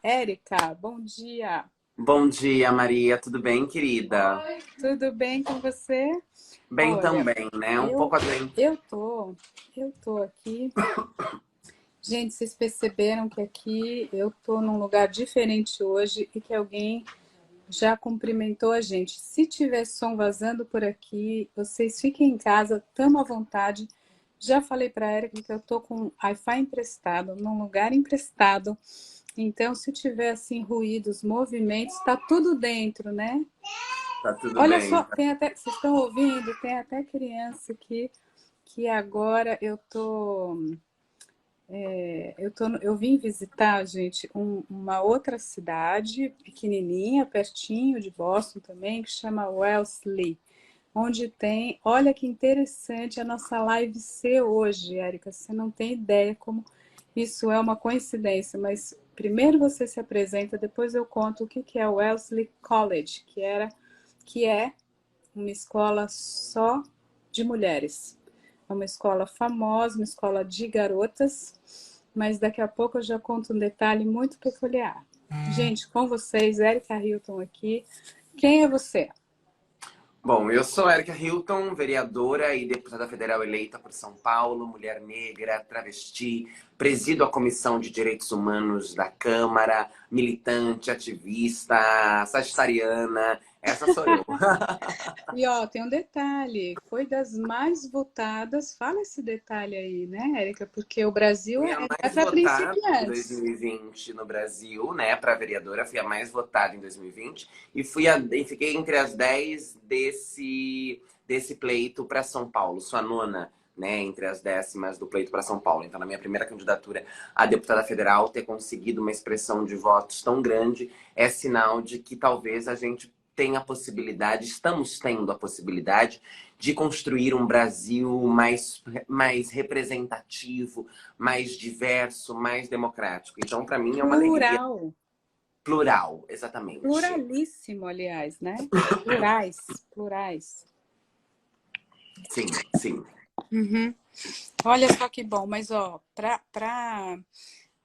Érica, bom dia. Bom dia, Maria. Tudo bem, querida? Oi, tudo bem com você? Bem Olha, também, né? Um eu pouco doente. eu tô, eu tô aqui. Gente, vocês perceberam que aqui eu tô num lugar diferente hoje e que alguém já cumprimentou a gente. Se tiver som vazando por aqui, vocês fiquem em casa, tamo à vontade. Já falei para a Érica que eu tô com Wi-Fi emprestado, num lugar emprestado. Então, se tiver assim ruídos, movimentos, tá tudo dentro, né? Tá tudo Olha bem. só, tem até, vocês estão ouvindo? Tem até criança aqui que agora eu vim visitar, gente, uma outra cidade pequenininha, pertinho de Boston também, que chama Wellesley, onde tem, olha que interessante a nossa live ser hoje, Érica, você não tem ideia como isso é uma coincidência, mas primeiro você se apresenta, depois eu conto o que que é o Wellesley College, que é uma escola só de mulheres. É uma escola famosa, uma escola de garotas, mas daqui a pouco eu já conto um detalhe muito peculiar. Gente, com vocês, Erika Hilton aqui. Quem é você? Bom, eu sou Erika Hilton, vereadora e deputada federal eleita por São Paulo, mulher negra, travesti, presido a Comissão de Direitos Humanos da Câmara, militante, ativista, sagitariana. Essa sou eu. E ó, tem um detalhe, foi das mais votadas. Fala esse detalhe aí, né, Érica? Porque o Brasil Fui a é mais para votada em principiantes. 2020 no Brasil, né? Para vereadora, fui a mais votada em 2020 e fiquei entre as 10 desse pleito para São Paulo. Sou a nona, né? Entre as 10º do pleito para São Paulo. Então, na minha primeira candidatura a deputada federal, ter conseguido uma expressão de votos tão grande é sinal de que talvez a gente tenha a possibilidade, estamos tendo a possibilidade de construir um Brasil mais representativo, mais diverso, mais democrático. Então, para mim, é uma alegria. Plural. Plural, exatamente. Pluralíssimo, aliás, né? Plurais, plurais. Sim, sim. Uhum. Olha só que bom, mas ó,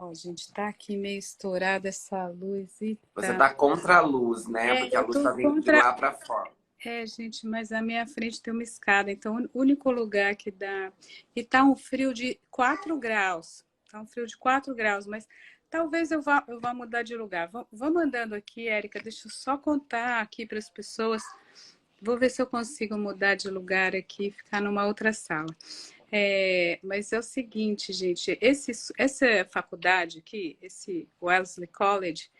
ó, gente, tá aqui meio estourada essa luz e Você tá. tá contra a luz, né? Porque a Eu luz tô tá vindo de contra. lá para fora. Gente, mas a minha frente tem uma escada, então o único lugar que dá. E tá um frio de 4 graus. Tá um frio de 4 graus, mas talvez eu vá mudar de lugar. Vamos andando aqui, Érica, deixa eu só contar aqui para as pessoas. Vou ver se eu consigo mudar de lugar aqui e ficar numa outra sala. Mas é o seguinte, gente, essa faculdade aqui, esse Wellesley College,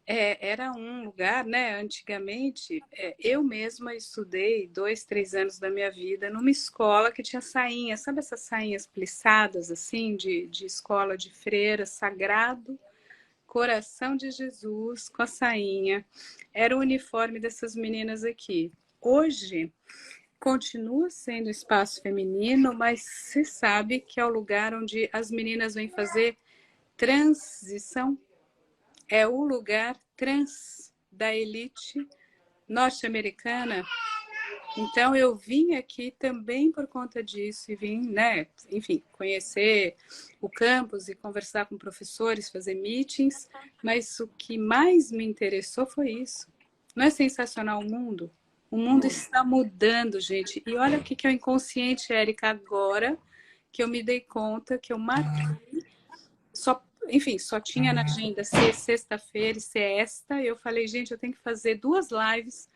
era um lugar, né? Antigamente, eu mesma estudei 2, 3 anos da minha vida numa escola que tinha sainhas, sabe essas sainhas plissadas, assim, de escola de freira, sagrado Coração de Jesus com a sainha. Era o uniforme dessas meninas aqui. Hoje, continua sendo espaço feminino, mas se sabe que é o lugar onde as meninas vêm fazer transição, é o lugar trans da elite norte-americana. Então eu vim aqui também por conta disso e vim, né, enfim, conhecer o campus e conversar com professores, fazer meetings, mas o que mais me interessou foi isso. Não é sensacional o mundo? O mundo está mudando, gente. E olha o que é o inconsciente, Érica, agora que eu me dei conta que eu marquei, só, enfim, só tinha na agenda ser sexta-feira e ser esta, e eu falei, gente, eu tenho que fazer 2 lives.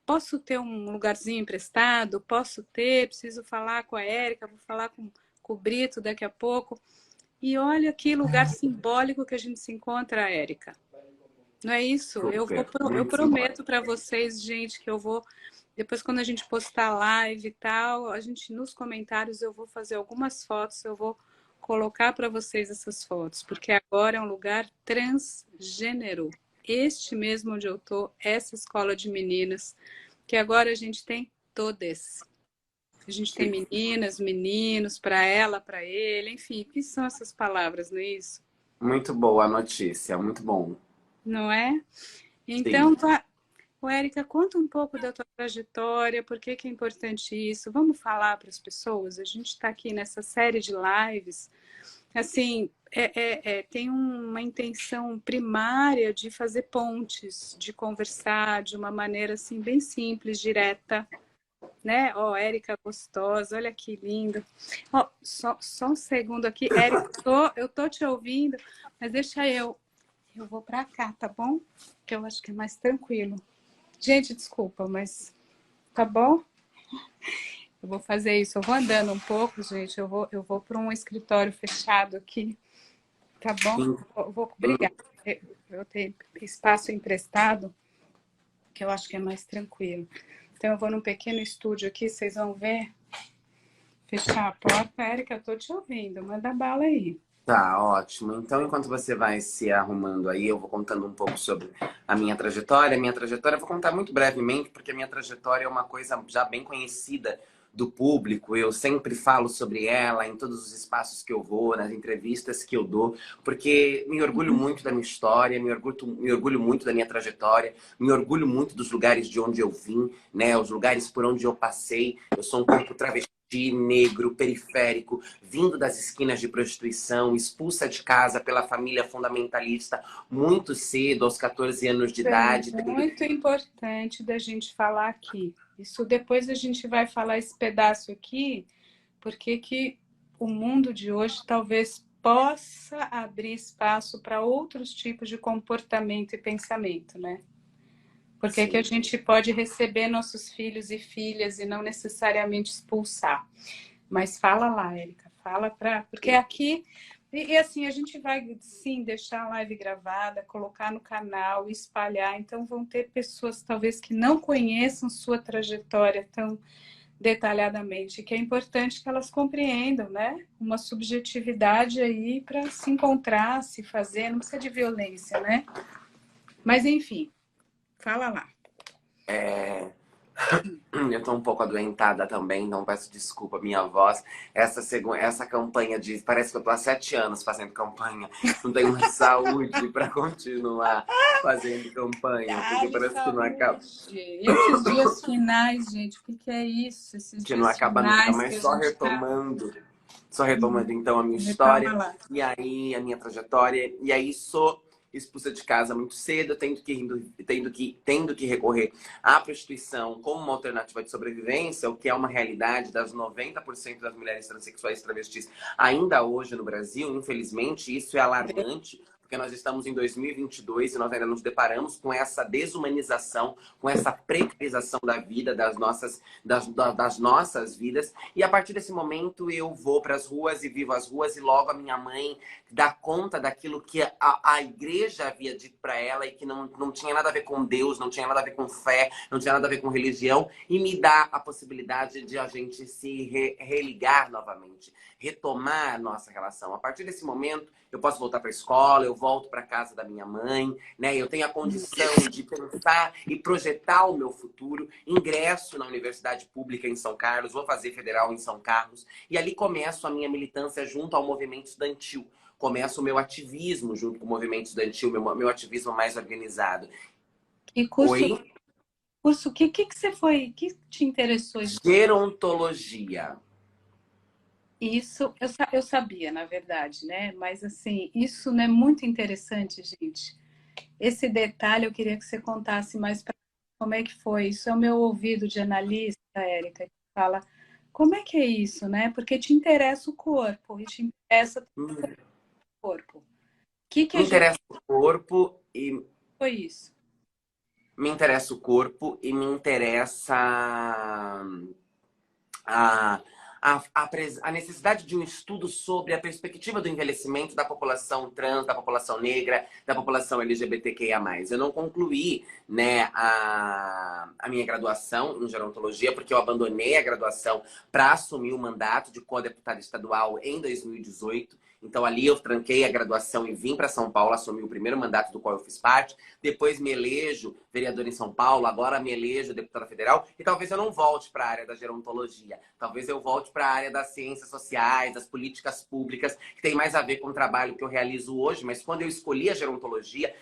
Posso ter um lugarzinho emprestado? Posso ter? Preciso falar com a Érica, vou falar com o Brito daqui a pouco. E olha que lugar simbólico que a gente se encontra, Érica. Não é isso? Super, Eu muito prometo simbólico. para vocês, gente, que eu vou. Depois, quando a gente postar live e tal, a gente nos comentários eu vou fazer algumas fotos, eu vou colocar para vocês essas fotos, porque agora é um lugar transgênero. Este mesmo onde eu tô, essa escola de meninas, que agora a gente tem todas. A gente tem Que- meninas, meninos, para ela, para ele, enfim, o que são essas palavras, não é isso? Muito boa a notícia, muito bom. Não é? Sim. Então, tá. Ô, Érica, conta um pouco da tua trajetória, por que que é importante isso? Vamos falar para as pessoas? A gente está aqui nessa série de lives, assim, tem uma intenção primária de fazer pontes, de conversar de uma maneira assim bem simples, direta, né? Ó, Érica gostosa, olha que lindo. Ó, só um segundo aqui, Érica, eu tô te ouvindo, mas deixa eu vou para cá, tá bom? Que eu acho que é mais tranquilo. Gente, desculpa, mas tá bom? Eu vou fazer isso. Eu vou andando um pouco, gente. Eu vou para um escritório fechado aqui, tá bom? Obrigada. Eu tenho espaço emprestado, que eu acho que é mais tranquilo. Então, eu vou num pequeno estúdio aqui, vocês vão ver. Fechar a porta. Érica, eu tô te ouvindo. Manda bala aí. Tá, ótimo. Então, enquanto você vai se arrumando aí, eu vou contando um pouco sobre a minha trajetória. A minha trajetória eu vou contar muito brevemente, porque a minha trajetória é uma coisa já bem conhecida do público. Eu sempre falo sobre ela em todos os espaços que eu vou, nas entrevistas que eu dou, porque me orgulho muito da minha história, me orgulho muito da minha trajetória, me orgulho muito dos lugares de onde eu vim, né? Os lugares por onde eu passei. Eu sou um corpo travesti, negro, periférico, vindo das esquinas de prostituição, expulsa de casa pela família fundamentalista muito cedo, aos 14 anos de idade. É muito importante da gente falar aqui. Isso depois a gente vai falar esse pedaço aqui, porque que o mundo de hoje talvez possa abrir espaço para outros tipos de comportamento e pensamento, né? Porque que a gente pode receber nossos filhos e filhas e não necessariamente expulsar. Mas fala lá, Érica, fala para... Porque aqui... E assim, a gente vai, sim, deixar a live gravada, colocar no canal, espalhar. Então, vão ter pessoas, talvez, que não conheçam sua trajetória tão detalhadamente, que é importante que elas compreendam, né? Uma subjetividade aí para se encontrar, se fazer, não precisa de violência, né? Mas, enfim, fala lá. Eu tô um pouco adoentada também, então peço desculpa, minha voz. Essa campanha de... Parece que eu tô há 7 anos fazendo campanha. Não tenho mais saúde para continuar fazendo campanha, porque parece que não acaba. E esses dias finais, gente, o que é isso? Esses Que não dias acaba nunca, finais que mas a só gente tá... retomando. Só retomando então a minha Retoma história lá. e aí a minha trajetória. E aí sou expulsa de casa muito cedo, tendo que recorrer à prostituição como uma alternativa de sobrevivência, o que é uma realidade das 90% das mulheres transexuais e travestis ainda hoje no Brasil. Infelizmente, isso é alarmante, porque nós estamos em 2022 e nós ainda nos deparamos com essa desumanização, com essa precarização da vida, das nossas vidas. E a partir desse momento eu vou para as ruas e vivo as ruas, e logo a minha mãe dá conta daquilo que a igreja havia dito para ela e que não tinha nada a ver com Deus, não tinha nada a ver com fé, não tinha nada a ver com religião, e me dá a possibilidade de a gente se religar novamente, retomar a nossa relação. A partir desse momento, eu posso voltar para a escola, eu volto para casa da minha mãe, né? Eu tenho a condição de pensar e projetar o meu futuro. Ingresso na Universidade Pública em São Carlos, vou fazer federal em São Carlos, e ali começo a minha militância junto ao movimento estudantil. Começo o meu ativismo junto com o movimento estudantil, meu ativismo mais organizado. E curso, que você foi, que te interessou? Gerontologia. Isso eu sabia, na verdade, né? Mas assim, isso não é muito interessante, gente. Esse detalhe eu queria que você contasse mais para como é que foi. Isso é o meu ouvido de analista, Érica, que fala como é que é isso, né? Porque te interessa o corpo e te interessa o corpo. O que Me a gente interessa o corpo e foi isso? me interessa o corpo e me interessa a, a necessidade de um estudo sobre a perspectiva do envelhecimento da população trans, da população negra, da população LGBTQIA+. Eu não concluí, né, a minha graduação em gerontologia, porque eu abandonei a graduação para assumir o mandato de co-deputada estadual em 2018. Então ali eu tranquei a graduação e vim para São Paulo, assumi o primeiro mandato do qual eu fiz parte. Depois me elejo vereador em São Paulo, agora me elejo deputada federal. E talvez eu não volte para a área da gerontologia. Talvez eu volte para a área das ciências sociais, das políticas públicas, que tem mais a ver com o trabalho que eu realizo hoje. Mas quando eu escolhi a gerontologia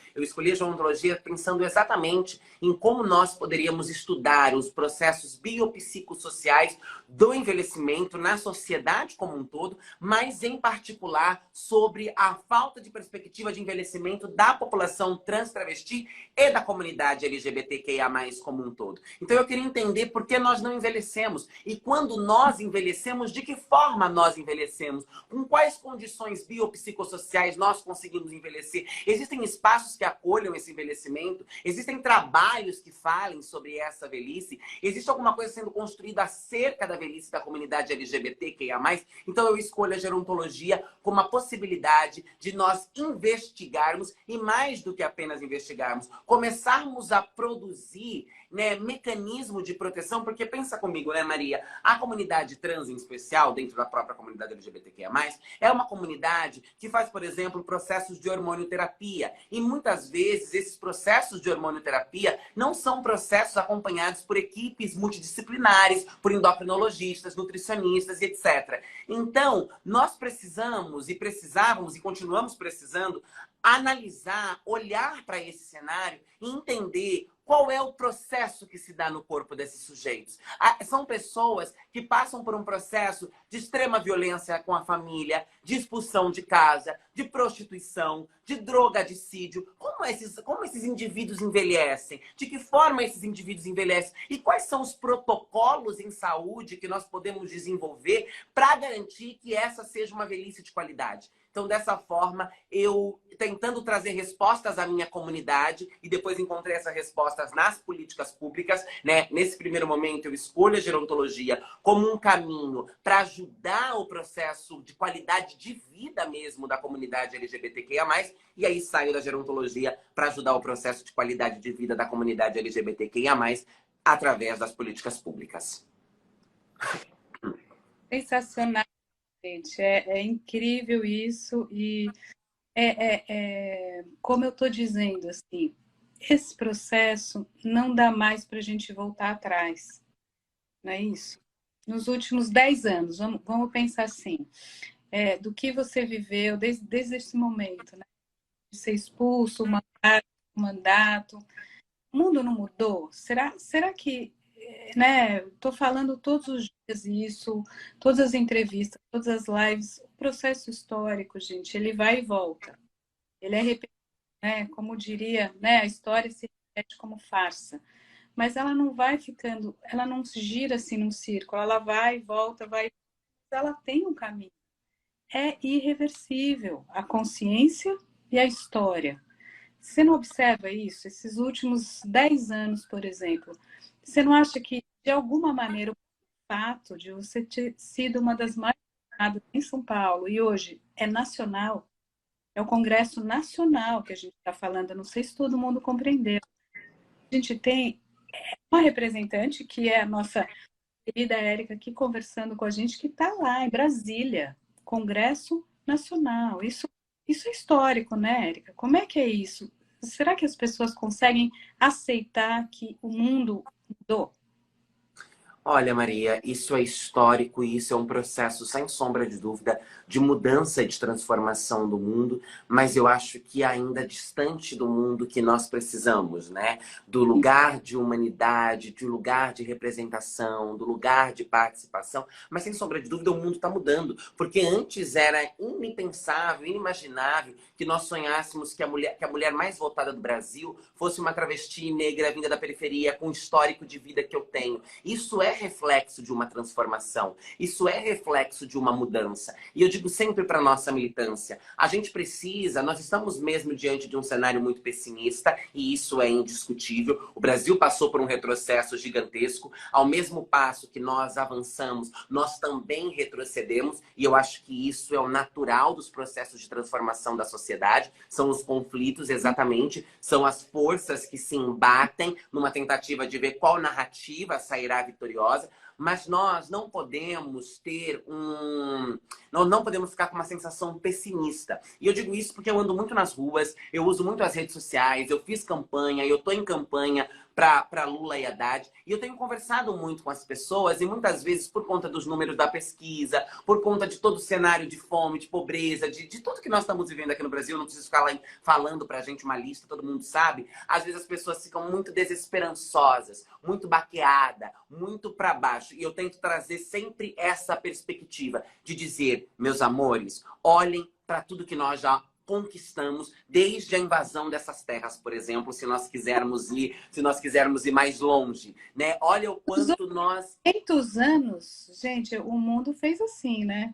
pensando exatamente em como nós poderíamos estudar os processos biopsicossociais do envelhecimento na sociedade como um todo, mas em particular sobre a falta de perspectiva de envelhecimento da população trans, travesti e da comunidade LGBTQIA+, como um todo. Então eu queria entender por que nós não envelhecemos e quando nós envelhecemos, de que forma nós envelhecemos, com quais condições biopsicossociais nós conseguimos envelhecer. Existem espaços que acolham esse envelhecimento, existem trabalhos que falem sobre essa velhice, existe alguma coisa sendo construída acerca da velhice da comunidade LGBTQIA+. Então eu escolho a gerontologia como a possibilidade de nós investigarmos e mais do que apenas investigarmos, começarmos a produzir, né, mecanismo de proteção, porque pensa comigo, né, Maria? A comunidade trans, em especial, dentro da própria comunidade LGBTQIA+, é uma comunidade que faz, por exemplo, processos de hormonioterapia. E muitas vezes esses processos de hormonioterapia não são processos acompanhados por equipes multidisciplinares, por endocrinologistas, nutricionistas e etc. Então, nós precisamos e precisávamos e continuamos precisando analisar, olhar para esse cenário e entender qual é o processo que se dá no corpo desses sujeitos. São pessoas que passam por um processo de extrema violência com a família, de expulsão de casa, de prostituição, de drogadicídio. Como esses indivíduos envelhecem? De que forma esses indivíduos envelhecem? E quais são os protocolos em saúde que nós podemos desenvolver para garantir que essa seja uma velhice de qualidade? Então, dessa forma, eu tentando trazer respostas à minha comunidade e depois encontrei essas respostas nas políticas públicas, né? Nesse primeiro momento, eu escolho a gerontologia como um caminho para ajudar o processo de qualidade de vida mesmo da comunidade LGBTQIA+, e aí saio da gerontologia para ajudar o processo de qualidade de vida da comunidade LGBTQIA+, através das políticas públicas. Sensacional, gente. É incrível isso e como eu estou dizendo, assim, esse processo não dá mais para a gente voltar atrás, não é isso? Nos últimos 10 anos, vamos pensar assim, do que você viveu desde esse momento, né? De ser expulso, mandato, o mundo não mudou? Será que, né? Estou falando todos os dias isso, todas as entrevistas, todas as lives, o processo histórico, gente, ele vai e volta. Ele é repetido, né? Como diria, né? A história se repete como farsa. Mas ela não vai ficando, ela não se gira assim num círculo, ela vai, volta, vai. Ela tem um caminho. É irreversível a consciência e a história. Você não observa isso? Esses últimos 10 anos, por exemplo, você não acha que, de alguma maneira, o fato de você ter sido uma das mais votadas em São Paulo e hoje é nacional, é o Congresso Nacional que a gente está falando, eu não sei se todo mundo compreendeu. A gente tem uma representante, que é a nossa querida Érica, aqui conversando com a gente, que está lá em Brasília, Congresso Nacional. Isso é histórico, né, Érica? Como é que é isso? Será que as pessoas conseguem aceitar que o mundo mudou? Olha, Maria, isso é histórico e isso é um processo, sem sombra de dúvida, de mudança e de transformação do mundo, mas eu acho que ainda distante do mundo que nós precisamos, né? Do lugar de humanidade, do lugar de representação, do lugar de participação, mas sem sombra de dúvida o mundo está mudando, porque antes era impensável, inimaginável que nós sonhássemos que a mulher mais votada do Brasil fosse uma travesti negra vinda da periferia com o histórico de vida que eu tenho. Isso é reflexo de uma transformação. Isso é reflexo de uma mudança. E eu digo sempre para nossa militância, a gente precisa, nós estamos mesmo diante de um cenário muito pessimista e isso é indiscutível. O Brasil passou por um retrocesso gigantesco. Ao mesmo passo que nós avançamos, nós também retrocedemos e eu acho que isso é o natural dos processos de transformação da sociedade. São os conflitos, exatamente, são as forças que se embatem numa tentativa de ver qual narrativa sairá vitoriosa. mas nós não podemos ter nós não podemos ficar com uma sensação pessimista. E eu digo isso porque eu ando muito nas ruas, eu uso muito as redes sociais, eu fiz campanha, eu tô em campanha para Lula e Haddad. E eu tenho conversado muito com as pessoas e muitas vezes por conta dos números da pesquisa, por conta de todo o cenário de fome, de pobreza, de tudo que nós estamos vivendo aqui no Brasil, não preciso ficar lá falando pra gente uma lista, todo mundo sabe. Às vezes as pessoas ficam muito desesperançosas, muito baqueadas, muito para baixo. E eu tento trazer sempre essa perspectiva de dizer, meus amores, olhem para tudo que nós já conquistamos desde a invasão dessas terras, por exemplo, se nós quisermos ir mais longe, né? Olha o quanto nós 500 anos, gente, o mundo fez assim, né?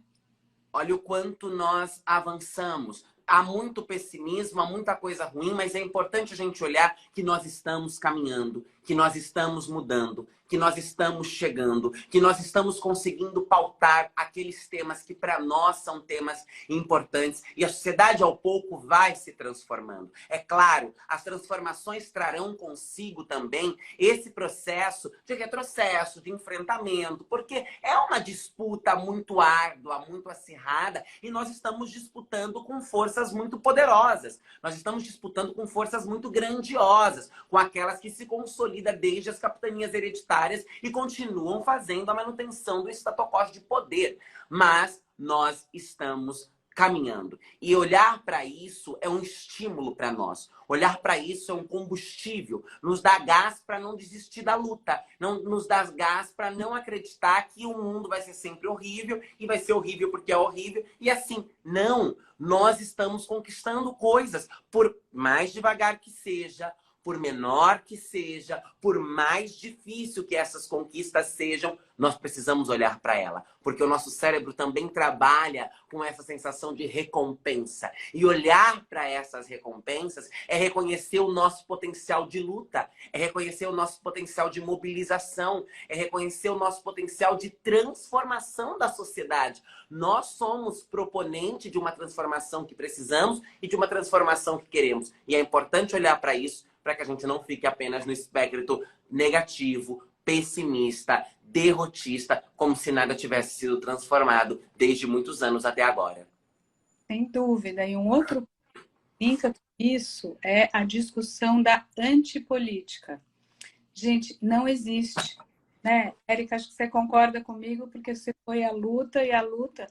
Olha o quanto nós avançamos. Há muito pessimismo, há muita coisa ruim, mas é importante a gente olhar que nós estamos caminhando, que nós estamos mudando, que nós estamos chegando, que nós estamos conseguindo pautar aqueles temas que para nós são temas importantes e a sociedade ao pouco vai se transformando. É claro, as transformações trarão consigo também esse processo de retrocesso, de enfrentamento, porque é uma disputa muito árdua, muito acirrada e nós estamos disputando com forças muito poderosas. Nós estamos disputando com forças muito grandiosas, com aquelas que se consolidam desde as capitanias hereditárias e continuam fazendo a manutenção do status quo de poder. Mas nós estamos caminhando. E olhar para isso é um estímulo para nós. Olhar para isso é um combustível. Nos dá gás para não desistir da luta. Não, nos dá gás para não acreditar que o mundo vai ser sempre horrível e vai ser horrível porque é horrível. E assim, não. Nós estamos conquistando coisas, por mais devagar que seja, por menor que seja, por mais difícil que essas conquistas sejam, nós precisamos olhar para ela. Porque o nosso cérebro também trabalha com essa sensação de recompensa. E olhar para essas recompensas é reconhecer o nosso potencial de luta, é reconhecer o nosso potencial de mobilização, é reconhecer o nosso potencial de transformação da sociedade. Nós somos proponente de uma transformação que precisamos e de uma transformação que queremos. E é importante olhar para isso, para que a gente não fique apenas no espectro negativo, pessimista, derrotista, como se nada tivesse sido transformado desde muitos anos até agora. Sem dúvida. E um outro link isso é a discussão da antipolítica. Gente, não existe, né? Érica, acho que você concorda comigo, porque você foi à luta, e a luta,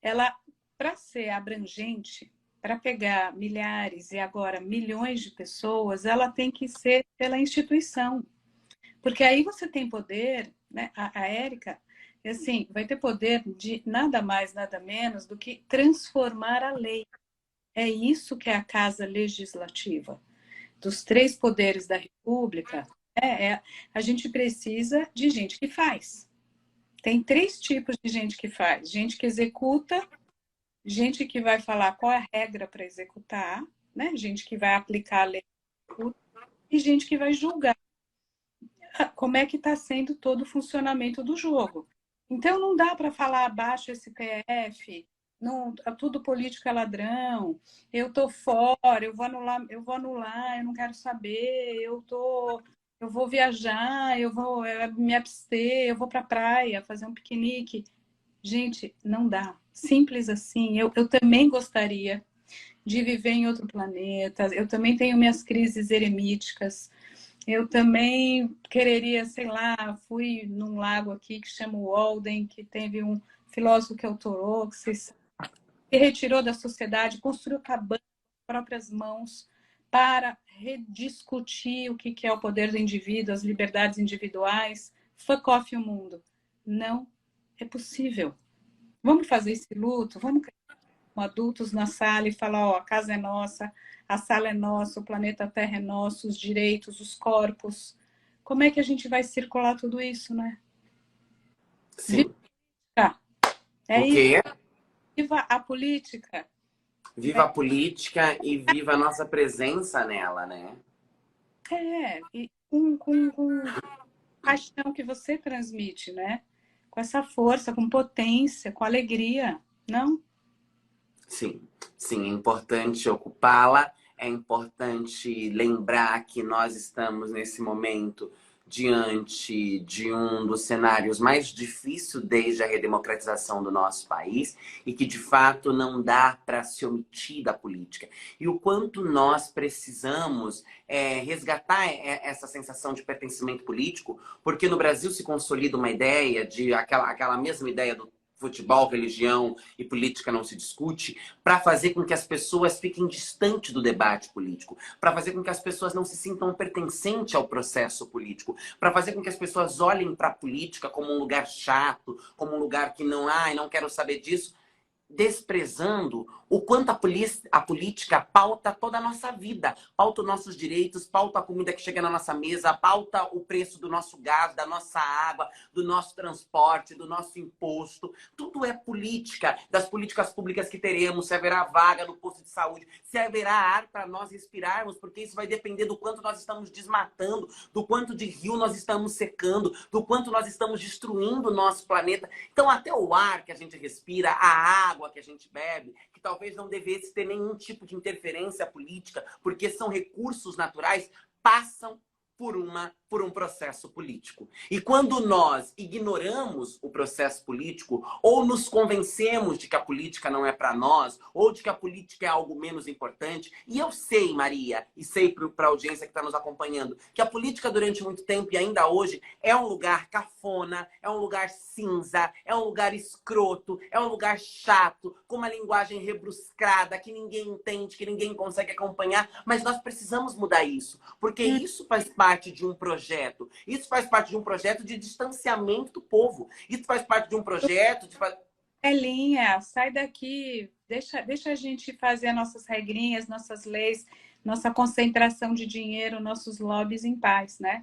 ela, para ser abrangente, para pegar milhares e agora milhões de pessoas, ela tem que ser pela instituição. Porque aí você tem poder, né? A Érica, assim, vai ter poder de nada mais, nada menos do que transformar a lei. É isso que é a Casa Legislativa. Dos 3 poderes da República, a gente precisa de gente que faz. Tem 3 tipos de gente que faz. Gente que executa, gente que vai falar qual é a regra para executar, né? Gente que vai aplicar a lei e gente que vai julgar como é que está sendo todo o funcionamento do jogo. Então, não dá para falar abaixo STF, não, tudo político é ladrão, eu estou fora, eu vou anular, eu não quero saber, eu vou viajar, eu vou me abster, eu vou para a praia fazer um piquenique. Gente, não dá. Simples assim. Eu também gostaria de viver em outro planeta, eu também tenho minhas crises eremíticas, eu também quereria, sei lá, fui num lago aqui que chama Walden, que teve um filósofo que é o Thoreau, que se retirou da sociedade, construiu cabana com as próprias mãos para rediscutir o que é o poder do indivíduo, as liberdades individuais. Fuck off o mundo. Não é possível. Vamos fazer esse luto, vamos com adultos na sala e falar, ó, a casa é nossa, a sala é nossa, o planeta Terra é nosso, os direitos, os corpos. Como é que a gente vai circular tudo isso, né? Sim. Viva! É O quê? isso. Viva a política. Viva a política e viva a nossa presença nela, né? E com paixão que você transmite, né? Com essa força, com potência, com alegria, não? Sim, sim, é importante ocupá-la, é importante lembrar que nós estamos nesse momento diante de um dos cenários mais difíceis desde a redemocratização do nosso país e que, de fato, não dá para se omitir da política. E o quanto nós precisamos resgatar essa sensação de pertencimento político, porque no Brasil se consolida uma ideia de aquela mesma ideia do futebol, religião e política não se discute, para fazer com que as pessoas fiquem distantes do debate político, para fazer com que as pessoas não se sintam pertencentes ao processo político, para fazer com que as pessoas olhem para a política como um lugar chato, como um lugar que não quero saber disso, desprezando o quanto a política pauta toda a nossa vida, pauta os nossos direitos, pauta a comida que chega na nossa mesa, pauta o preço do nosso gás, da nossa água, do nosso transporte, do nosso imposto. Tudo é política, das políticas públicas que teremos, se haverá vaga no posto de saúde, se haverá ar para nós respirarmos, porque isso vai depender do quanto nós estamos desmatando, do quanto de rio nós estamos secando, do quanto nós estamos destruindo o nosso planeta. Então, até o ar que a gente respira, a água que a gente bebe, que talvez não devesse ter nenhum tipo de interferência política, porque são recursos naturais, passam por um processo político. E quando nós ignoramos o processo político, ou nos convencemos de que a política não é para nós, ou de que a política é algo menos importante, e eu sei, Maria, e sei para a audiência que está nos acompanhando, que a política durante muito tempo e ainda hoje é um lugar cafona, é um lugar cinza, é um lugar escroto, é um lugar chato, com uma linguagem rebruscada, que ninguém entende, que ninguém consegue acompanhar, mas nós precisamos mudar isso, porque isso faz parte de um projeto. Isso faz parte de um projeto de distanciamento do povo. Isso faz parte de um projeto de... Elinha, sai daqui, deixa a gente fazer as nossas regrinhas, nossas leis, nossa concentração de dinheiro, nossos lobbies em paz, né?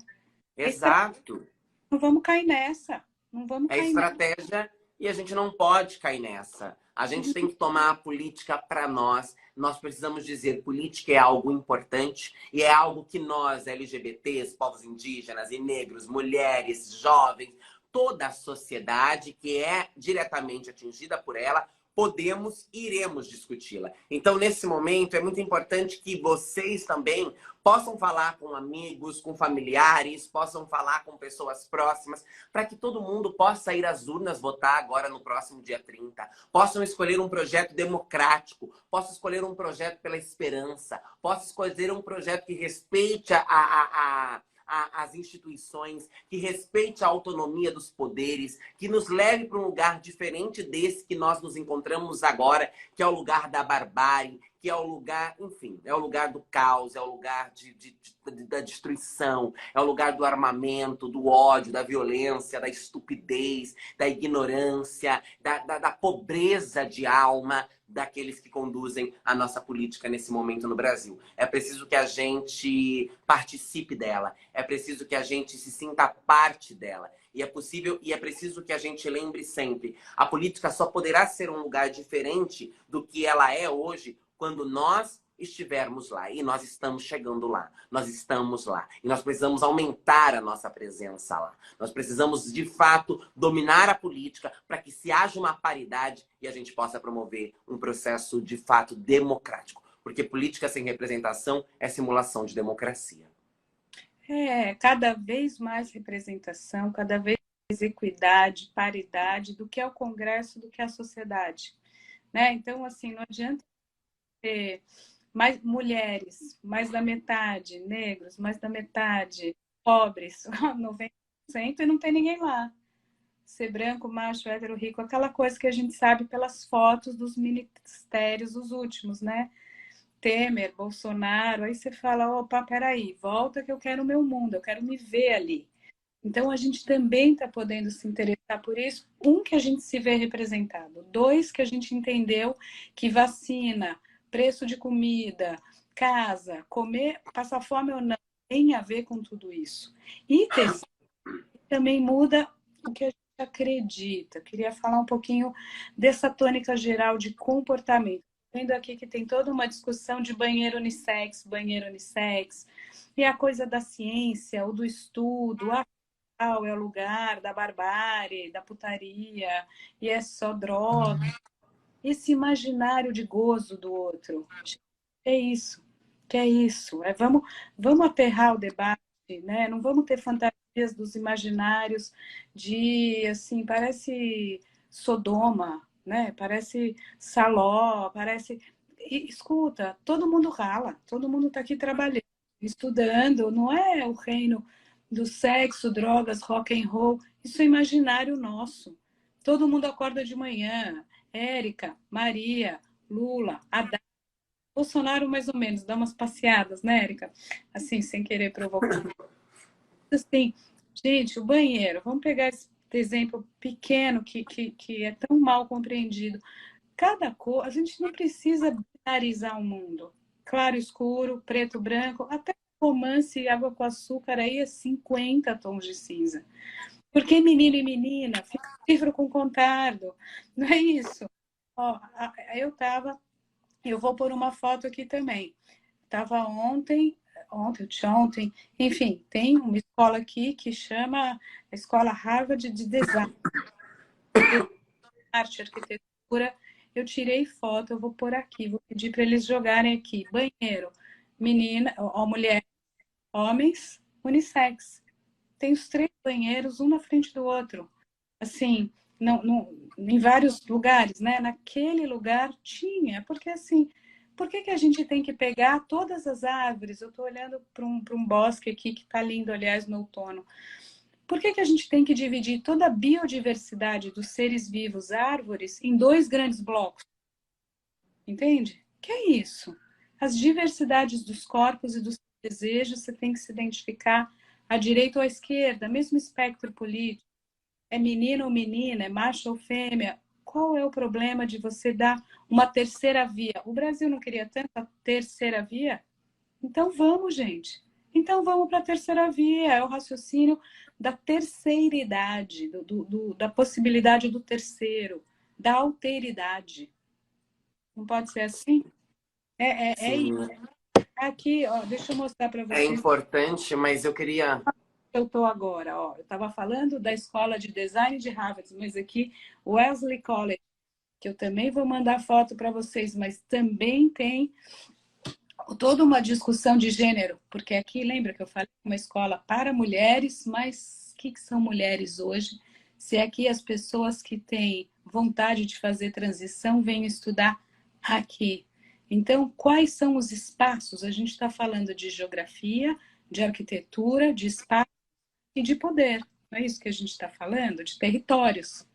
Exato. Não vamos cair nessa. Não vamos É cair nessa. estratégia e a gente não pode cair nessa. A gente tem que tomar a política para nós. Nós precisamos dizer política é algo importante e é algo que nós, LGBTs, povos indígenas e negros, mulheres, jovens, toda a sociedade que é diretamente atingida por ela, podemos e iremos discuti-la. Então, nesse momento, é muito importante que vocês também possam falar com amigos, com familiares, possam falar com pessoas próximas, para que todo mundo possa ir às urnas votar agora no próximo dia 30. Possam escolher um projeto democrático, possam escolher um projeto pela esperança, possam escolher um projeto que respeite as instituições, que respeite a autonomia dos poderes, que nos leve para um lugar diferente desse que nós nos encontramos agora, que é o lugar da barbárie, que é o lugar, enfim, é o lugar do caos, é o lugar da destruição, é o lugar do armamento, do ódio, da violência, da estupidez, da ignorância, da pobreza de alma daqueles que conduzem a nossa política nesse momento no Brasil. É preciso que a gente participe dela, é preciso que a gente se sinta parte dela. E é possível e é preciso que a gente lembre sempre, a política só poderá ser um lugar diferente do que ela é hoje quando nós estivermos lá. E nós estamos chegando lá. Nós estamos lá. E nós precisamos aumentar a nossa presença lá. Nós precisamos, de fato, dominar a política para que se haja uma paridade e a gente possa promover um processo, de fato, democrático. Porque política sem representação é simulação de democracia. Cada vez mais representação, cada vez mais equidade, paridade, do que é o Congresso, do que é a sociedade. Né? Então, assim, não adianta ter mais mulheres, mais da metade, negros, mais da metade, pobres, 90%, e não tem ninguém lá. Ser branco, macho, hétero, rico, aquela coisa que a gente sabe pelas fotos dos ministérios, os últimos, né? Temer, Bolsonaro, aí você fala, opa, peraí, volta que eu quero o meu mundo, eu quero me ver ali. Então, a gente também está podendo se interessar por isso. Um, que a gente se vê representado. Dois, que a gente entendeu que vacina, preço de comida, casa, comer, passar fome ou não, tem a ver com tudo isso. E terceiro, também muda o que a gente acredita. Queria falar um pouquinho dessa tônica geral de comportamento. Vendo aqui que tem toda uma discussão de banheiro unissex, e a coisa da ciência, ou do estudo, é o lugar da barbárie, da putaria, e é só droga. Esse imaginário de gozo do outro. É isso, que é isso. Vamos aterrar o debate, né? Não vamos ter fantasia dos imaginários, de, assim, parece Sodoma, né? Parece Saló, parece... E, escuta, todo mundo rala, todo mundo está aqui trabalhando, estudando, não é o reino do sexo, drogas, rock and roll, isso é imaginário nosso. Todo mundo acorda de manhã, Érica, Maria, Lula, Haddad, Bolsonaro mais ou menos, dá umas passeadas, né, Érica? Assim, sem querer provocar. Assim, gente, o banheiro, vamos pegar esse exemplo pequeno que é tão mal compreendido. Cada cor, a gente não precisa binarizar o mundo. Claro, escuro, preto, branco, até romance e água com açúcar aí é 50 tons de cinza. Porque menino e menina, fica livro com contardo. Não é isso? Ó, eu vou pôr uma foto aqui também. Estava ontem, enfim, tem uma escola aqui que chama a Escola Harvard de Design, Arte, Arquitetura. Eu tirei foto, eu vou pôr aqui, vou pedir para eles jogarem aqui. Banheiro, menina, ou mulher, homens, unissex. Tem os 3 banheiros, um na frente do outro. Assim, em vários lugares, né? Naquele lugar tinha, porque assim, por que a gente tem que pegar todas as árvores? Eu estou olhando para um bosque aqui que está lindo, aliás, no outono. Por que a gente tem que dividir toda a biodiversidade dos seres vivos, árvores, em 2 grandes blocos? Entende? Que é isso? As diversidades dos corpos e dos desejos, você tem que se identificar à direita ou à esquerda, mesmo espectro político. É menino ou menina, é macho ou fêmea. Qual é o problema de você dar uma terceira via? O Brasil não queria tanto a terceira via? Então vamos, gente. Então vamos para a terceira via. É o raciocínio da terceiridade, da possibilidade do terceiro, da alteridade. Não pode ser assim? É Sim, isso. Aqui, ó, deixa eu mostrar para é vocês. importante, mas eu queria... Eu estou agora, ó. Eu estava falando da escola de design de Harvard, mas aqui Wellesley College, que eu também vou mandar foto para vocês, mas também tem toda uma discussão de gênero, porque aqui, lembra que eu falei uma escola para mulheres, mas o que são mulheres hoje? Se aqui as pessoas que têm vontade de fazer transição vêm estudar aqui. Então, quais são os espaços? A gente está falando de geografia, de arquitetura, de espaço e de poder. Não é isso que a gente está falando? De territórios.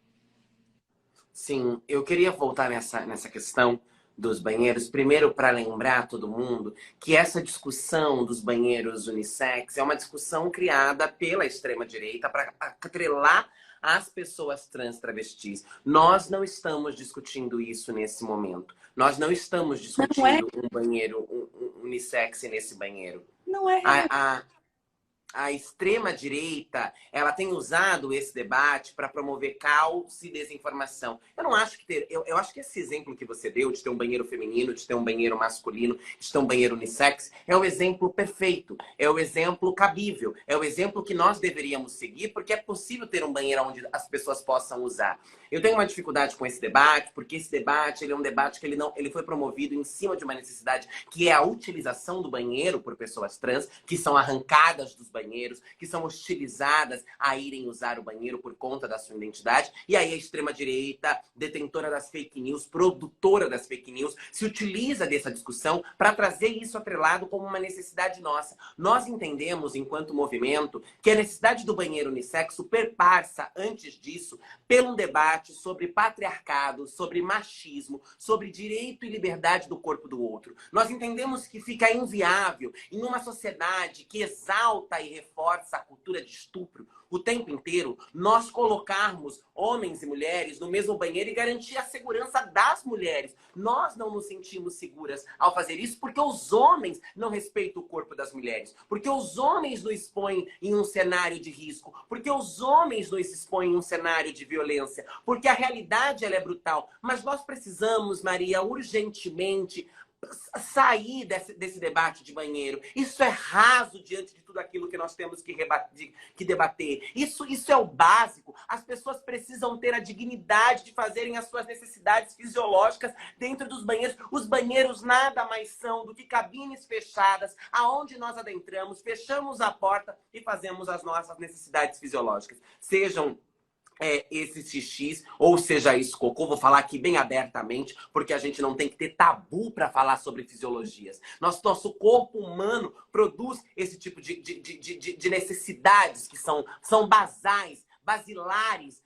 Sim, eu queria voltar nessa questão dos banheiros, primeiro para lembrar todo mundo que essa discussão dos banheiros unissex é uma discussão criada pela extrema-direita para atrelar as pessoas trans travestis. Nós não estamos discutindo isso nesse momento. Nós não estamos Não é, discutindo um banheiro unissex nesse banheiro. não é A extrema-direita, ela tem usado esse debate para promover caos e desinformação. Eu não acho que eu acho que esse exemplo que você deu de ter um banheiro feminino, de ter um banheiro masculino, de ter um banheiro unissex, é o exemplo perfeito, é o exemplo cabível, é o exemplo que nós deveríamos seguir, porque é possível ter um banheiro onde as pessoas possam usar. Eu tenho uma dificuldade com esse debate, porque esse debate, ele é um debate que ele foi promovido em cima de uma necessidade, que é a utilização do banheiro por pessoas trans, que são arrancadas dos banheiros, que são hostilizadas a irem usar o banheiro por conta da sua identidade. E aí a extrema-direita, detentora das fake news, produtora das fake news, se utiliza dessa discussão para trazer isso atrelado como uma necessidade nossa. Nós entendemos, enquanto movimento, que a necessidade do banheiro unissexo perpassa, antes disso, pelo um debate sobre patriarcado, sobre machismo, sobre direito e liberdade do corpo do outro. Nós entendemos que fica inviável em uma sociedade que exalta e reforça a cultura de estupro o tempo inteiro, nós colocarmos homens e mulheres no mesmo banheiro e garantir a segurança das mulheres. Nós não nos sentimos seguras ao fazer isso porque os homens não respeitam o corpo das mulheres, porque os homens nos expõem em um cenário de risco, porque os homens nos expõem em um cenário de violência, porque a realidade ela é brutal. Mas nós precisamos, Maria, urgentemente sair desse debate de banheiro. Isso é raso diante de tudo aquilo que nós temos que debater. Isso é o básico. As pessoas precisam ter a dignidade de fazerem as suas necessidades fisiológicas dentro dos banheiros. Os banheiros nada mais são do que cabines fechadas, aonde nós adentramos, fechamos a porta e fazemos as nossas necessidades fisiológicas. Sejam esses xixis, ou seja, isso cocô, vou falar aqui bem abertamente, porque a gente não tem que ter tabu para falar sobre fisiologias. Nosso corpo humano produz esse tipo de necessidades que são basais, basilares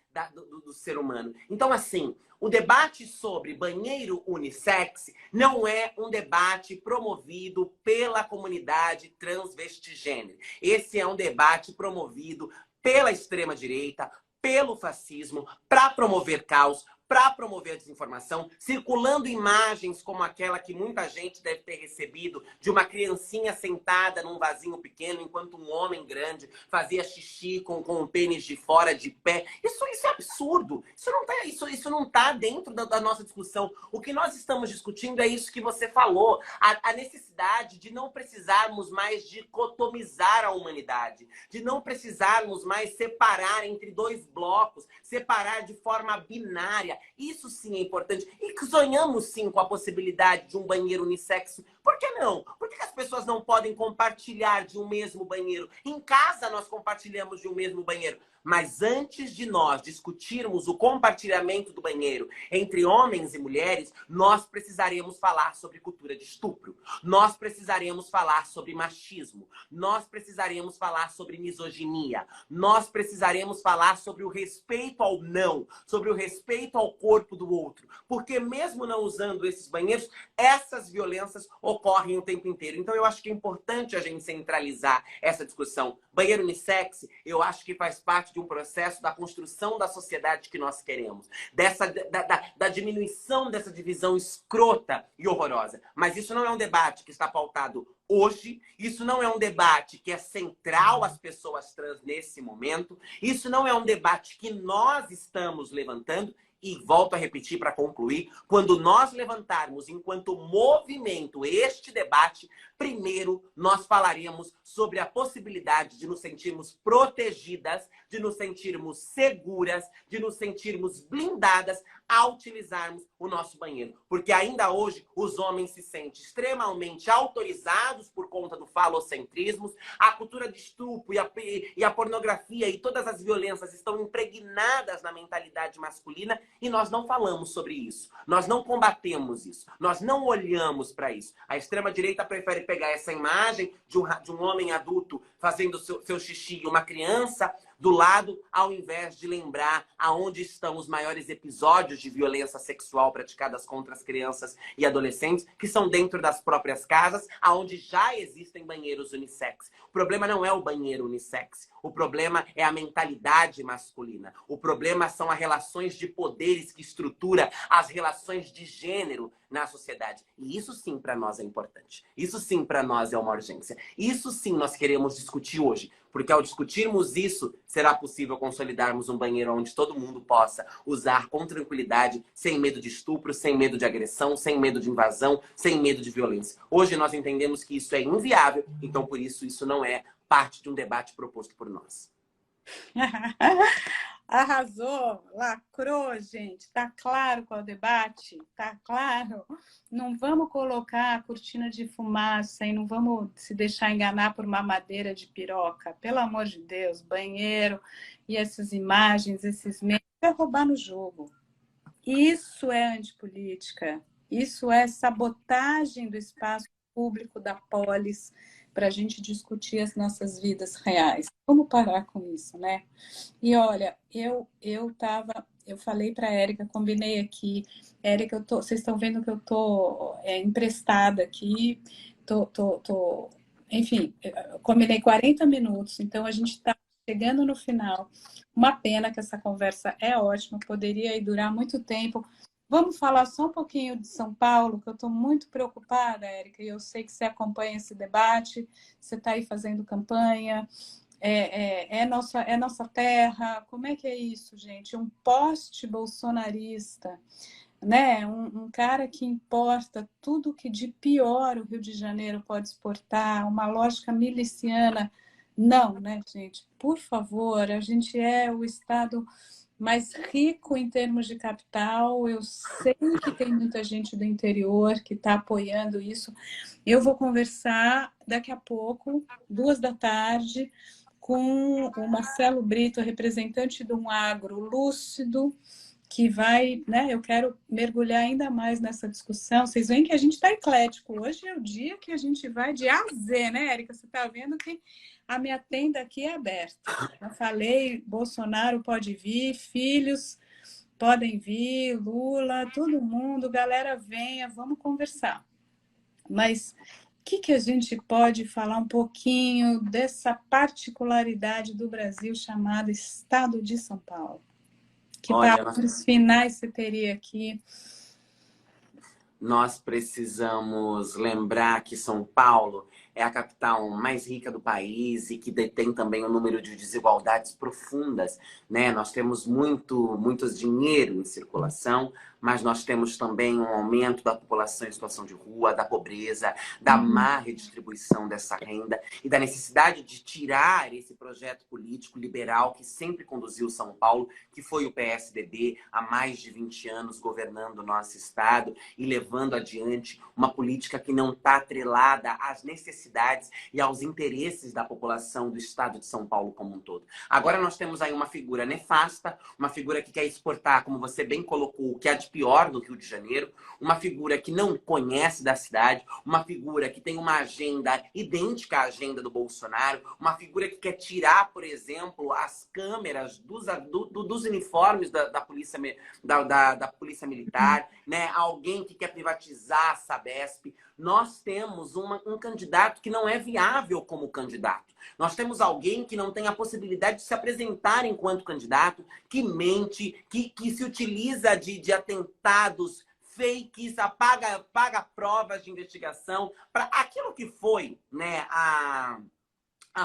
do ser humano. Então, assim, o debate sobre banheiro unissex não é um debate promovido pela comunidade transvestigênero. Esse é um debate promovido pela extrema-direita, pelo fascismo, para promover caos, para promover a desinformação, circulando imagens como aquela que muita gente deve ter recebido de uma criancinha sentada num vasinho pequeno enquanto um homem grande fazia xixi com o pênis de fora, de pé. Isso é absurdo. Isso não tá dentro da nossa discussão. O que nós estamos discutindo é isso que você falou, a necessidade de não precisarmos mais dicotomizar a humanidade, de não precisarmos mais separar entre dois blocos, separar de forma binária. Isso sim é importante. E sonhamos sim com a possibilidade de um banheiro unissexo. Por que não? Por que as pessoas não podem compartilhar de um mesmo banheiro? Em casa nós compartilhamos de um mesmo banheiro. Mas antes de nós discutirmos o compartilhamento do banheiro entre homens e mulheres, nós precisaremos falar sobre cultura de estupro. Nós precisaremos falar sobre machismo. Nós precisaremos falar sobre misoginia. Nós precisaremos falar sobre o respeito ao não, sobre o respeito ao corpo do outro. Porque mesmo não usando esses banheiros, essas violências ocorrem o tempo inteiro. Então eu acho que é importante a gente centralizar essa discussão. Banheiro unissex, eu acho que faz parte de um processo da construção da sociedade que nós queremos. Da diminuição dessa divisão escrota e horrorosa. Mas isso não é um debate que está pautado hoje. Isso não é um debate que é central às pessoas trans nesse momento. Isso não é um debate que nós estamos levantando. E volto a repetir para concluir, quando nós levantarmos enquanto movimento este debate, primeiro nós falaremos sobre a possibilidade de nos sentirmos protegidas, de nos sentirmos seguras, de nos sentirmos blindadas ao utilizarmos o nosso banheiro. Porque ainda hoje os homens se sentem extremamente autorizados por conta do falocentrismo, a cultura de estupro e a pornografia e todas as violências estão impregnadas na mentalidade masculina. E nós não falamos sobre isso. Nós não combatemos isso. Nós não olhamos para isso. A extrema-direita prefere pegar essa imagem de um homem adulto fazendo seu xixi e uma criança do lado, ao invés de lembrar aonde estão os maiores episódios de violência sexual praticadas contra as crianças e adolescentes, que são dentro das próprias casas, aonde já existem banheiros unissex. O problema não é o banheiro unissex. O problema é a mentalidade masculina. O problema são as relações de poderes que estrutura as relações de gênero na sociedade. E isso sim para nós é importante. Isso sim para nós é uma urgência. Isso sim nós queremos discutir hoje. Porque ao discutirmos isso, será possível consolidarmos um banheiro onde todo mundo possa usar com tranquilidade, sem medo de estupro, sem medo de agressão, sem medo de invasão, sem medo de violência. Hoje nós entendemos que isso é inviável, então por isso não é parte de um debate proposto por nós. Arrasou, lacrou, gente. Tá claro qual é o debate? Tá claro? Não vamos colocar a cortina de fumaça e não vamos se deixar enganar por uma madeira de piroca. Pelo amor de Deus, banheiro e essas imagens, esses memes, vai roubar no jogo. Isso é antipolítica. Isso é sabotagem do espaço público da polis para a gente discutir as nossas vidas reais. Vamos parar com isso, né? E olha, eu falei para a Érica, combinei aqui, Érica, vocês estão vendo que eu tô emprestada aqui, enfim, combinei 40 minutos, então a gente está chegando no final. Uma pena que essa conversa é ótima, poderia durar muito tempo. Vamos falar só um pouquinho de São Paulo, que eu estou muito preocupada, Érica, e eu sei que você acompanha esse debate, você está aí fazendo campanha, é nossa terra. Como é que é isso, gente? Um poste bolsonarista né, um cara que importa tudo que de pior o Rio de Janeiro pode exportar, uma lógica miliciana. Não, né, gente? Por favor, a gente é o estado mais rico em termos de capital. Eu sei que tem muita gente do interior que está apoiando isso. Eu vou conversar daqui a pouco, 2 da tarde, com o Marcelo Brito, representante de um agro lúcido, que vai, né? Eu quero mergulhar ainda mais nessa discussão. Vocês veem que a gente está eclético. Hoje é o dia que a gente vai de A a Z, né, Érica? Você está vendo que a minha tenda aqui é aberta. Já falei, Bolsonaro pode vir, filhos podem vir, Lula, todo mundo, galera, venha, vamos conversar. Mas o que a gente pode falar um pouquinho dessa particularidade do Brasil chamada Estado de São Paulo? Que Olha, palavras finais você teria aqui? nós precisamos lembrar que São Paulo é a capital mais rica do país e que detém também um número de desigualdades profundas, né? Nós temos muito dinheiro em circulação, mas nós temos também um aumento da população em situação de rua, da pobreza, da má redistribuição dessa renda e da necessidade de tirar esse projeto político liberal que sempre conduziu São Paulo, que foi o PSDB, há mais de 20 anos governando o nosso estado e levando adiante uma política que não está atrelada às necessidades e aos interesses da população do estado de São Paulo como um todo. Agora nós temos aí uma figura nefasta, uma figura que quer exportar, como você bem colocou, o que há de pior no Rio de Janeiro, uma figura que não conhece da cidade, uma figura que tem uma agenda idêntica à agenda do Bolsonaro, uma figura que quer tirar, por exemplo, as câmeras dos uniformes da polícia, da polícia militar, né? Alguém que quer privatizar a Sabesp. Nós temos um candidato que não é viável como candidato. Nós temos alguém que não tem a possibilidade de se apresentar enquanto candidato, que mente, que se utiliza de atentados fakes, paga provas de investigação para aquilo que foi, né, a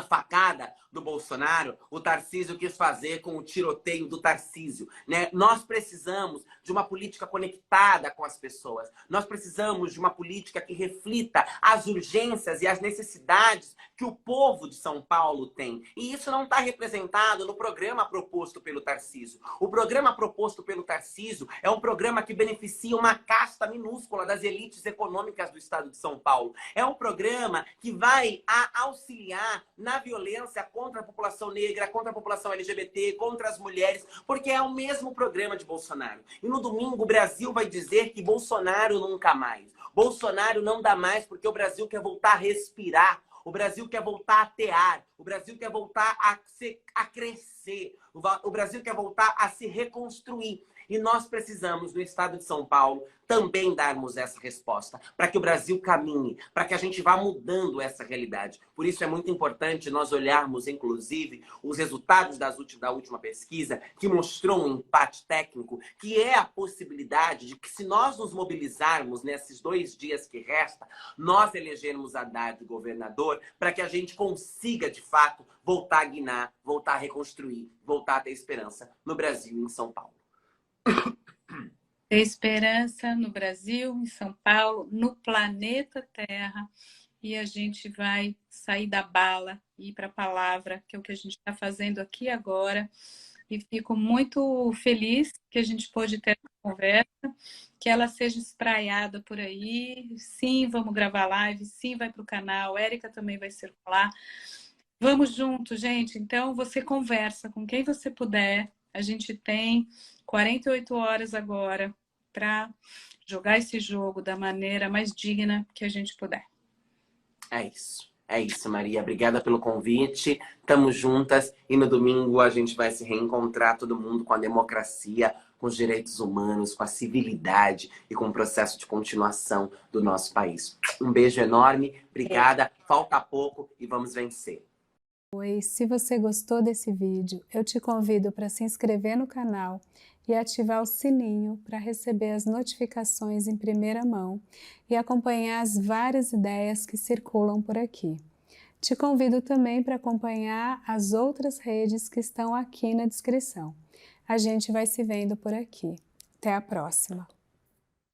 facada do Bolsonaro, o Tarcísio quis fazer com o tiroteio do Tarcísio, né? Nós precisamos de uma política conectada com as pessoas. Nós precisamos de uma política que reflita as urgências e as necessidades que o povo de São Paulo tem. E isso não está representado no programa proposto pelo Tarcísio. O programa proposto pelo Tarcísio é um programa que beneficia uma casta minúscula das elites econômicas do estado de São Paulo. É um programa que vai auxiliar na violência contra a população negra, contra a população LGBT, contra as mulheres, porque é o mesmo programa de Bolsonaro. E no domingo o Brasil vai dizer que Bolsonaro nunca mais. Bolsonaro não dá mais porque o Brasil quer voltar a respirar. O Brasil quer voltar a ter ar. O Brasil quer voltar a crescer. O Brasil quer voltar a se reconstruir. E nós precisamos, no estado de São Paulo, também darmos essa resposta, para que o Brasil caminhe, para que a gente vá mudando essa realidade. Por isso é muito importante nós olharmos, inclusive, os resultados da última pesquisa, que mostrou um empate técnico, que é a possibilidade de que, se nós nos mobilizarmos nesses 2 dias que resta, nós elegermos Haddad governador, para que a gente consiga, de fato, voltar a guinar, voltar a reconstruir, voltar a ter esperança no Brasil e em São Paulo. Ter esperança no Brasil, em São Paulo, no planeta Terra, e a gente vai sair da bala e ir para a palavra, que é o que a gente está fazendo aqui agora. E fico muito feliz que a gente pôde ter essa conversa, que ela seja espraiada por aí. Sim, vamos gravar live, sim, vai para o canal, Érica também vai circular. Vamos junto, gente. Então, você conversa com quem você puder. A gente tem 48 horas agora para jogar esse jogo da maneira mais digna que a gente puder. É isso, Maria. Obrigada pelo convite. Tamo juntas e no domingo a gente vai se reencontrar, todo mundo, com a democracia, com os direitos humanos, com a civilidade e com o processo de continuação do nosso país. Um beijo enorme. Obrigada. Falta pouco e vamos vencer. Oi, se você gostou desse vídeo, eu te convido para se inscrever no canal e ativar o sininho para receber as notificações em primeira mão e acompanhar as várias ideias que circulam por aqui. Te convido também para acompanhar as outras redes que estão aqui na descrição. A gente vai se vendo por aqui. Até a próxima!